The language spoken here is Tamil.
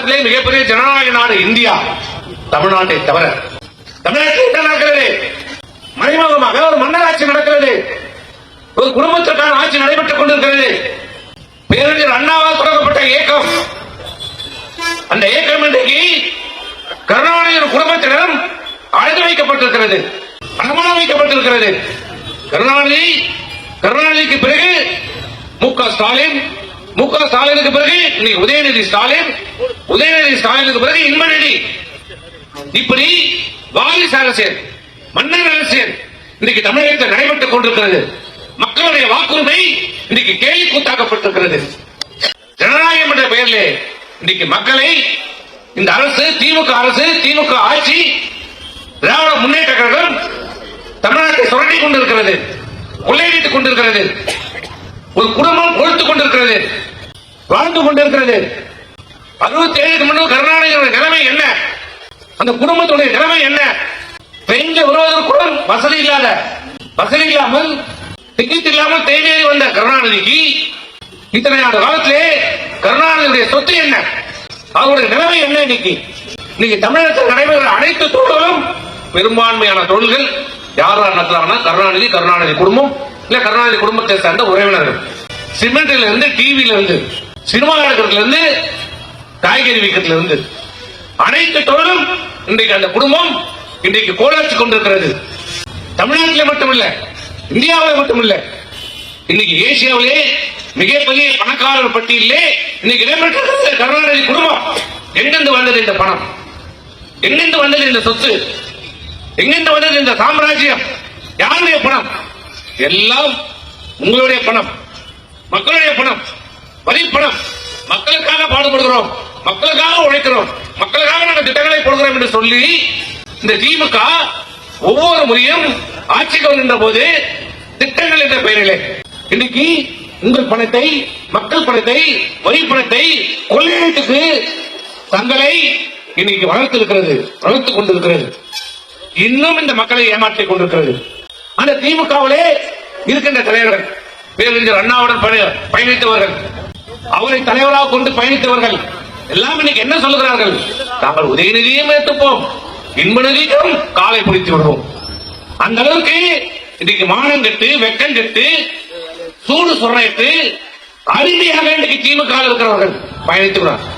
உலகத்திலே மிகப்பெரிய ஜனநாயக நாடு இந்தியா, தமிழ்நாட்டை தவிர. தமிழ்நாட்டில் என்ன நடக்கிறது? மறைமுகமாக ஒரு மன்னராட்சி நடக்கிறது. ஒரு குடும்பத்திற்கான ஆட்சி நடைபெற்றுக் கொண்டிருக்கிறது. பேரறிஞர் அண்ணாவால் தொடங்கப்பட்ட இயக்கம், அந்த இயக்கம் இன்றைக்கு கருணாநிதி குடும்பத்திடம் அழைத்து வைக்கப்பட்டிருக்கிறது, அடமானம் வைக்கப்பட்டிருக்கிறது. கருணாநிதிக்கு பிறகு ஸ்டாலின், ஸ்டாலினுக்கு பிறகு இன்னைக்கு உதயநிதி ஸ்டாலினுக்கு பிறகு இன்பநிதி. இப்படி வாரிசு அரசியல், மன்னர் அரசியல் இன்னைக்கு தமிழகத்தில் நடைபெற்றுக் கொண்டிருக்கிறது. மக்களுடைய வாக்குரிமை இன்னைக்கு கேலி கூத்தாக்கப்பட்டிருக்கிறது. ஜனநாயகம் என்ற பெயரிலே இன்னைக்கு மக்களை இந்த அரசு, திமுக ஆட்சி, திராவிட முன்னேற்ற கழகம் தமிழ்நாட்டை சுரண்டி கொண்டிருக்கிறது, கொள்ளையடித்துக் கொண்டிருக்கிறது. ஒரு குடும்பம் கொழுத்துக் கொண்டிருக்கிறது, வாழ்ந்து கொண்டிருக்கிறது. 67க்கு முன்பு கருணாநிதியுடைய நிலைமை என்ன? அந்த குடும்பத்துடைய நிலைமை என்ன? பெண்கள் வருவதற்கு வசதி இல்லாமல் டிக்கெட் இல்லாமல் தேவையை வந்த கருணாநிதிக்கு இத்தனை ஆண்டு காலத்திலே கருணாநிதியுடைய சொத்து என்ன? அவருடைய நிலைமை என்ன? இன்னைக்கு தமிழகத்தில் நடைபெறுகிற அனைத்து தொழில்களும் பெரும்பான்மையான தொழில்கள் யாரால் நடத்துறாங்கன்னா கருணாநிதி குடும்பம், இல்ல கருணாநிதி குடும்பத்தை சார்ந்த உறவினர்கள். சிமெண்ட்ல இருந்து, டிவில இருந்து, சினிமா எடுக்கிறதுல இருந்து, காய்கறி விற்கிறதுல இருந்து அனைத்து தொழிலும் இன்றைக்கு அந்த குடும்பம் இன்றைக்கு கோலாச்சு கொண்டிருக்கிறது. தமிழ்நாட்டில் மட்டுமில்ல, இந்தியாவில் மட்டுமில்ல, இன்னைக்கு ஏசியாவிலே மிகப்பெரிய பணக்காரர் பட்டியலே இன்னைக்கு இடம்பெற்றிருக்கிறது கருணாநிதி குடும்பம். எங்கிருந்து வந்தது இந்த பணம்? எங்கிருந்து வந்தது இந்த சொத்து? எங்கிருந்து வந்தது இந்த சாம்ராஜ்யம்? யாருடைய பணம்? எல்லாம் உங்களுடைய பணம், மக்களுடைய பணம், வரி பணம். மக்களுக்காக பாடுபடுகிறோம், மக்களுக்காக உழைக்கிறோம், மக்களுக்காக நாங்கள் திட்டங்களை போடுகிறோம் என்று சொல்லி இந்த திமுக ஒவ்வொரு முறையும் ஆட்சிக்கு வருகின்ற போது திட்டங்கள் என்ற பெயரிலே இன்னைக்கு உங்கள் பணத்தை, மக்கள் பணத்தை, வரி பணத்தை கொள்ளையடித்து தங்களை இன்னைக்கு வளர்த்துக் கொண்டிருக்கிறது. இன்னும் இந்த மக்களை ஏமாற்றிக் கொண்டிருக்கிறது. அந்த திமுகவிலே இருக்கின்ற தலைவர்கள், பேரறிஞர் அண்ணாவுடன் பயணித்தவர்கள், அவரை தலைவராக கொண்டு பயணித்தவர்கள் எல்லாம் இன்னைக்கு என்ன சொல்லுகிறார்கள்? நாங்கள் உதயநிதியும் ஏற்றுப்போம், இன்பநிதிக்கும் காலை பிடித்து விடுவோம். அந்த அளவுக்கு இன்னைக்கு மானம் கட்டு, வெக்கம் கட்டு, சூடு சொரைத்து அருமையாக இன்னைக்கு திமுக இருக்கிறவர்கள் பயணித்துகிறார்.